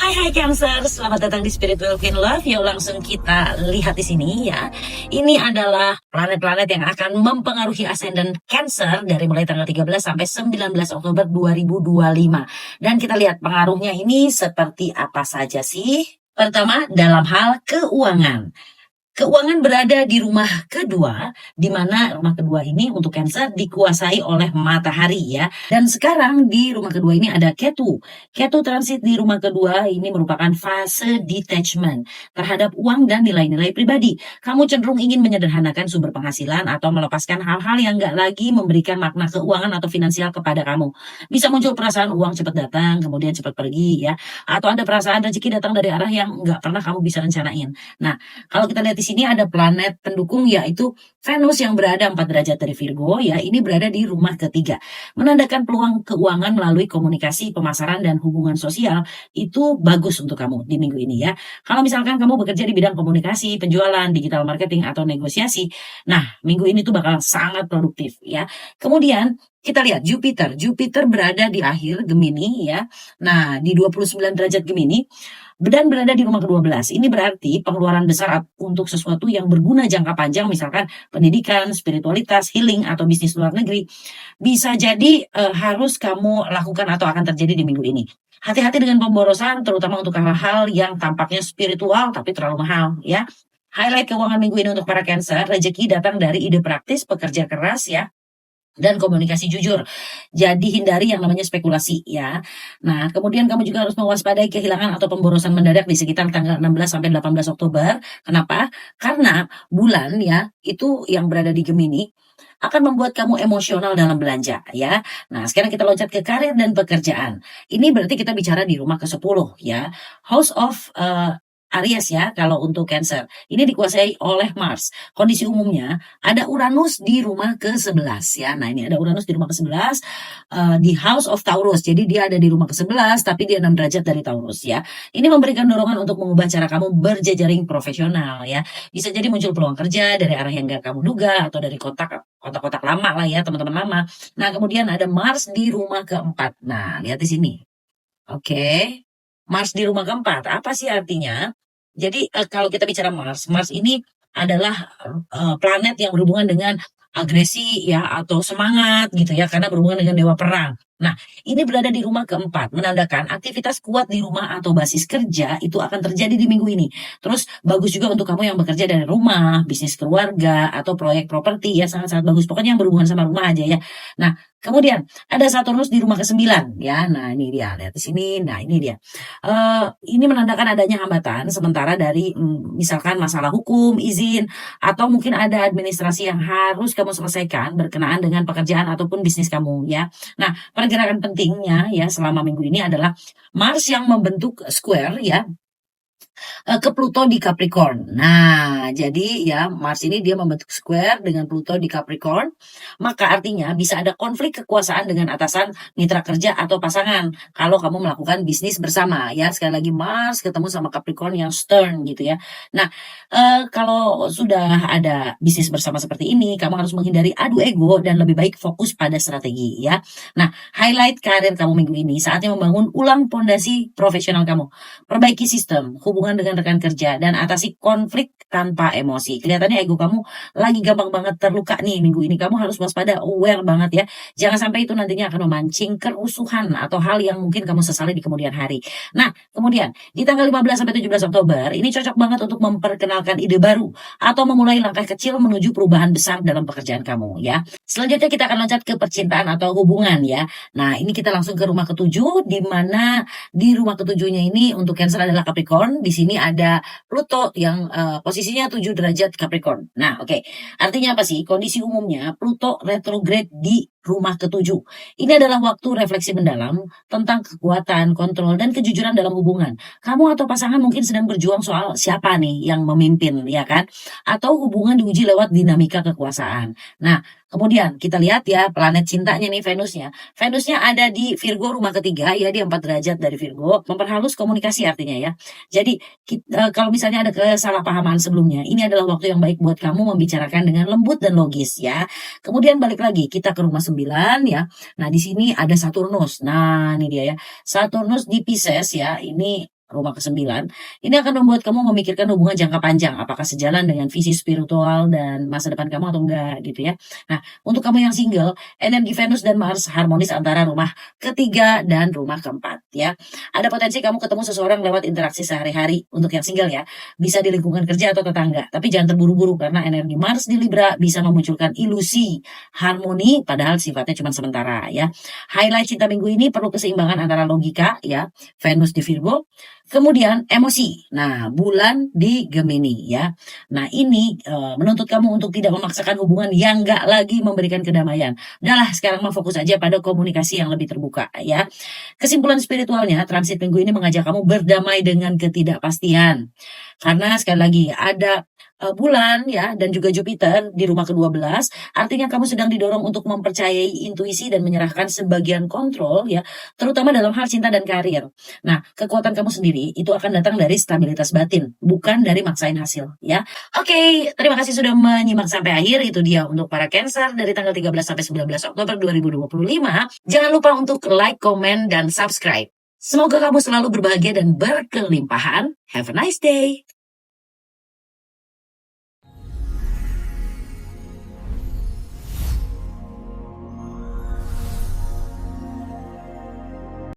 Hai Cancer, selamat datang di Spiritual Queen Love. Yuk langsung kita lihat di sini ya. Ini adalah planet-planet yang akan mempengaruhi ascendant Cancer dari mulai tanggal 13 sampai 19 Oktober 2025. Dan kita lihat pengaruhnya ini seperti apa saja sih. Pertama, dalam hal keuangan. Keuangan berada di rumah kedua, di mana rumah kedua ini untuk Cancer dikuasai oleh matahari ya. Dan sekarang di rumah kedua ini ada Ketu. Ketu transit di rumah kedua ini merupakan fase detachment terhadap uang dan nilai-nilai pribadi. Kamu cenderung ingin menyederhanakan sumber penghasilan atau melepaskan hal-hal yang nggak lagi memberikan makna keuangan atau finansial kepada kamu. Bisa muncul perasaan uang cepat datang, kemudian cepat pergi ya. Atau ada perasaan rezeki datang dari arah yang nggak pernah kamu bisa rencanain. Nah, kalau kita lihat di sini ada planet pendukung yaitu Venus yang berada 4 derajat dari Virgo ya, ini berada di rumah ketiga. Menandakan peluang keuangan melalui komunikasi, pemasaran dan hubungan sosial itu bagus untuk kamu di minggu ini ya. Kalau misalkan kamu bekerja di bidang komunikasi, penjualan, digital marketing atau negosiasi, nah minggu ini tuh bakal sangat produktif ya. Kemudian kita lihat Jupiter. Jupiter berada di akhir Gemini ya. Nah, di 29 derajat Gemini dan berada di rumah ke-12. Ini berarti pengeluaran besar untuk sesuatu yang berguna jangka panjang, misalkan pendidikan, spiritualitas, healing, atau bisnis luar negeri. Bisa jadi harus kamu lakukan atau akan terjadi di minggu ini. Hati-hati dengan pemborosan, terutama untuk hal-hal yang tampaknya spiritual tapi terlalu mahal ya. Highlight keuangan minggu ini untuk para Cancer, rezeki datang dari ide praktis, pekerja keras ya, dan komunikasi jujur. Jadi hindari yang namanya spekulasi ya. Nah, kemudian kamu juga harus mewaspadai kehilangan atau pemborosan mendadak di sekitar tanggal 16 sampai 18 Oktober. Kenapa? Karena bulan ya, itu yang berada di Gemini akan membuat kamu emosional dalam belanja ya. Nah, sekarang kita loncat ke karir dan pekerjaan. Ini berarti kita bicara di rumah ke-10 ya. House of Aries ya, kalau untuk Cancer. Ini dikuasai oleh Mars. Kondisi umumnya ada Uranus di rumah ke-11 ya. Nah, ini ada Uranus di rumah ke-11 di House of Taurus. Jadi dia ada di rumah ke-11 tapi dia 6 derajat dari Taurus ya. Ini memberikan dorongan untuk mengubah cara kamu berjejaring profesional ya. Bisa jadi muncul peluang kerja dari arah yang gak kamu duga atau dari kotak-kotak lama lah ya, teman-teman lama. Nah, kemudian ada Mars di rumah ke-4. Nah, lihat di sini. Oke. Mars di rumah keempat, apa sih artinya? Jadi kalau kita bicara Mars, Mars ini adalah planet yang berhubungan dengan agresi ya atau semangat gitu ya, karena berhubungan dengan dewa perang. Nah, ini berada di rumah keempat, menandakan aktivitas kuat di rumah atau basis kerja itu akan terjadi di minggu ini. Terus bagus juga untuk kamu yang bekerja dari rumah, bisnis keluarga atau proyek properti ya, sangat-sangat bagus. Pokoknya yang berhubungan sama rumah aja ya. Nah, kemudian ada Saturnus di rumah ke-9 ya. Nah, ini dia, lihat di sini. Nah, ini dia. Ini menandakan adanya hambatan sementara dari misalkan masalah hukum, izin, atau mungkin ada administrasi yang harus kamu selesaikan berkenaan dengan pekerjaan ataupun bisnis kamu ya. Nah, pergerakan pentingnya ya selama minggu ini adalah Mars yang membentuk square ya ke Pluto di Capricorn. Nah, jadi ya Mars ini dia membentuk square dengan Pluto di Capricorn, maka artinya bisa ada konflik kekuasaan dengan atasan, mitra kerja atau pasangan kalau kamu melakukan bisnis bersama ya. Sekali lagi Mars ketemu sama Capricorn yang stern gitu ya. Nah, kalau sudah ada bisnis bersama seperti ini, kamu harus menghindari adu ego dan lebih baik fokus pada strategi ya. Nah, highlight karir kamu minggu ini, saatnya membangun ulang pondasi profesional kamu. Perbaiki sistem, hubungan dengan rekan kerja, dan atasi konflik tanpa emosi. Kelihatannya ego kamu lagi gampang banget terluka nih minggu ini. Kamu harus waspada, aware banget ya. Jangan sampai itu nantinya akan memancing kerusuhan atau hal yang mungkin kamu sesali di kemudian hari. Nah, kemudian di tanggal 15 sampai 17 Oktober, ini cocok banget untuk memperkenalkan ide baru atau memulai langkah kecil menuju perubahan besar dalam pekerjaan kamu ya. Selanjutnya kita akan loncat ke percintaan atau hubungan ya. Nah, ini kita langsung ke rumah ke-7, di mana di rumah ke-7-nya ini untuk Cancer adalah Capricorn. Di sini ada Pluto yang posisinya 7 derajat Capricorn. Nah, oke. Artinya apa sih? Kondisi umumnya Pluto retrograde di rumah ke-7. Ini adalah waktu refleksi mendalam tentang kekuatan, kontrol, dan kejujuran dalam hubungan. Kamu atau pasangan mungkin sedang berjuang soal siapa nih yang memimpin, ya kan? Atau hubungan diuji lewat dinamika kekuasaan. Nah, kemudian kita lihat ya planet cintanya nih Venusnya. Venusnya ada di Virgo rumah ketiga ya, di 4 derajat dari Virgo. Memperhalus komunikasi artinya ya. Jadi kalau misalnya ada kesalahpahaman sebelumnya, ini adalah waktu yang baik buat kamu membicarakan dengan lembut dan logis ya. Kemudian balik lagi kita ke rumah 9 ya. Nah, di sini ada Saturnus. Nah, ini dia ya. Saturnus di Pisces ya. Ini rumah ke-9, ini akan membuat kamu memikirkan hubungan jangka panjang, apakah sejalan dengan visi spiritual dan masa depan kamu atau enggak gitu ya. Nah, untuk kamu yang single, energi Venus dan Mars harmonis antara rumah ketiga dan rumah keempat ya. Ada potensi kamu ketemu seseorang lewat interaksi sehari-hari. Untuk yang single ya, bisa di lingkungan kerja atau tetangga. Tapi jangan terburu-buru karena energi Mars di Libra bisa memunculkan ilusi harmoni padahal sifatnya cuma sementara ya. Highlight cinta minggu ini perlu keseimbangan antara logika ya, Venus di Virgo, kemudian emosi. Nah, bulan di Gemini ya. Nah, ini menuntut kamu untuk tidak memaksakan hubungan yang nggak lagi memberikan kedamaian. Udahlah, sekarang mah fokus aja pada komunikasi yang lebih terbuka ya. Kesimpulan spiritualnya, transit minggu ini mengajak kamu berdamai dengan ketidakpastian. Karena sekali lagi ada bulan ya dan juga Jupiter di rumah ke-12, artinya kamu sedang didorong untuk mempercayai intuisi dan menyerahkan sebagian kontrol ya, terutama dalam hal cinta dan karir. Nah, kekuatan kamu sendiri itu akan datang dari stabilitas batin, bukan dari maksain hasil ya. Oke, terima kasih sudah menyimak sampai akhir. Itu dia untuk para Cancer dari tanggal 13 sampai 19 Oktober 2025. Jangan lupa untuk like, komen, dan subscribe. Semoga kamu selalu berbahagia dan berkelimpahan. Have a nice day.